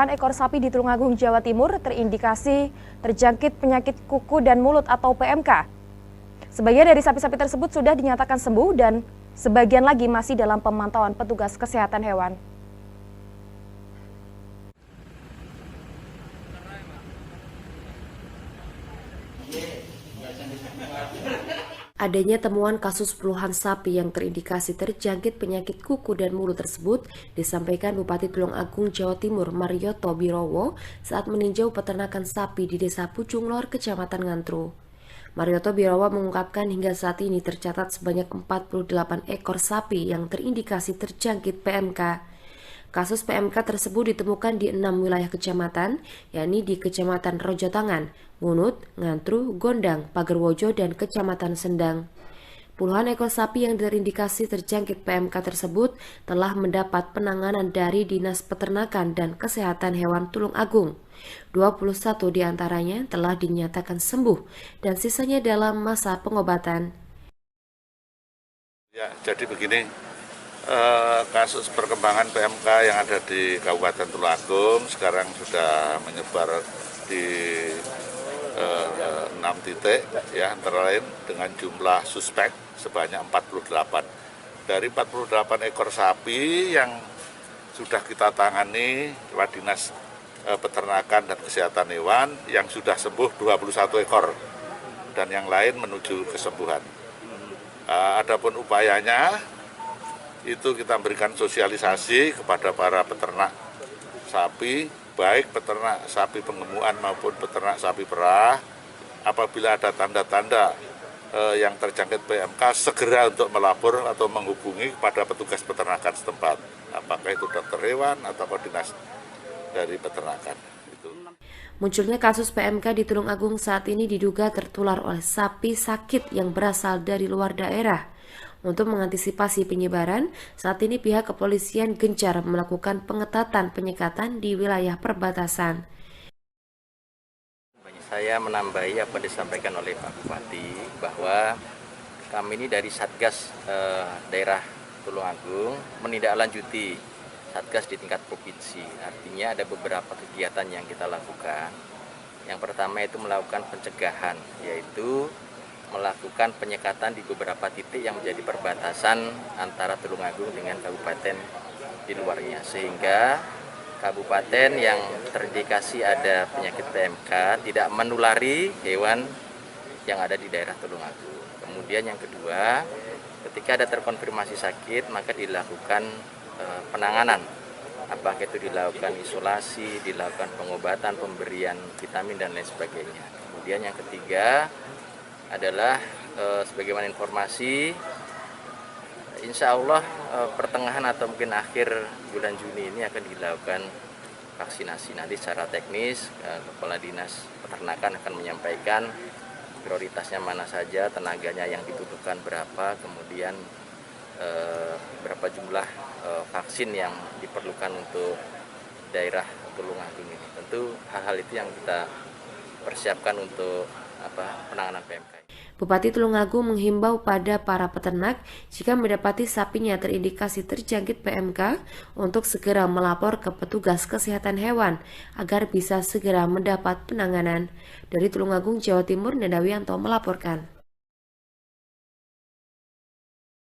puluhan ekor sapi di Tulungagung, Jawa Timur terindikasi terjangkit penyakit kuku dan mulut atau PMK. Sebagian dari sapi-sapi tersebut sudah dinyatakan sembuh dan sebagian lagi masih dalam pemantauan petugas kesehatan hewan. Adanya temuan kasus puluhan sapi yang terindikasi terjangkit penyakit kuku dan mulut tersebut disampaikan Bupati Tulungagung, Jawa Timur, Marioto Birowo saat meninjau peternakan sapi di Desa Pucung Lor, Kecamatan Ngantru. Marioto Birowo mengungkapkan hingga saat ini tercatat sebanyak 48 ekor sapi yang terindikasi terjangkit PMK. Kasus PMK tersebut ditemukan di 6 wilayah kecamatan, yakni di Kecamatan Rojotangan, Ngunut, Ngantru, Gondang, Pagerwojo, dan Kecamatan Sendang. Puluhan ekor sapi yang terindikasi terjangkit PMK tersebut telah mendapat penanganan dari Dinas Peternakan dan Kesehatan Hewan Tulungagung. 21 diantaranya telah dinyatakan sembuh dan sisanya dalam masa pengobatan. Ya, jadi begini. Kasus perkembangan PMK yang ada di Kabupaten Tulungagung sekarang sudah menyebar di 6 titik, ya, antara lain dengan jumlah suspek sebanyak 48. Dari 48 ekor sapi yang sudah kita tangani lewat Dinas Peternakan dan Kesehatan Hewan, yang sudah sembuh 21 ekor dan yang lain menuju kesembuhan. Adapun upayanya itu kita berikan sosialisasi kepada para peternak sapi, baik peternak sapi pengemuan maupun peternak sapi perah. Apabila ada tanda-tanda yang terjangkit PMK, segera untuk melapor atau menghubungi kepada petugas peternakan setempat, apakah itu dokter hewan atau dinas dari peternakan. Munculnya kasus PMK di Tulungagung saat ini diduga tertular oleh sapi sakit yang berasal dari luar daerah. Untuk mengantisipasi penyebaran, saat ini pihak kepolisian gencar melakukan pengetatan penyekatan di wilayah perbatasan. Saya menambahi apa disampaikan oleh Pak Bupati bahwa kami ini dari Satgas daerah Tulungagung menindaklanjuti Satgas di tingkat provinsi. Artinya ada beberapa kegiatan yang kita lakukan. Yang pertama itu melakukan pencegahan, yaitu melakukan penyekatan di beberapa titik yang menjadi perbatasan antara Tulungagung dengan kabupaten di luarnya, sehingga kabupaten yang terindikasi ada penyakit PMK tidak menulari hewan yang ada di daerah Tulungagung. Kemudian yang kedua, ketika ada terkonfirmasi sakit, maka dilakukan penanganan, apakah itu dilakukan isolasi, dilakukan pengobatan, pemberian vitamin dan lain sebagainya. Kemudian yang ketiga adalah sebagaimana informasi, insya Allah pertengahan atau mungkin akhir bulan Juni ini akan dilakukan vaksinasi. Nanti secara teknis Kepala Dinas Peternakan akan menyampaikan prioritasnya mana saja, tenaganya yang dibutuhkan berapa, kemudian berapa jumlah vaksin yang diperlukan untuk daerah Tulungagung ini. Tentu hal-hal itu yang kita persiapkan untuk penanganan PMK. Bupati Tulungagung menghimbau pada para peternak jika mendapati sapinya terindikasi terjangkit PMK untuk segera melapor ke petugas kesehatan hewan agar bisa segera mendapat penanganan. Dari Tulungagung, Jawa Timur, Nanda Wianto melaporkan.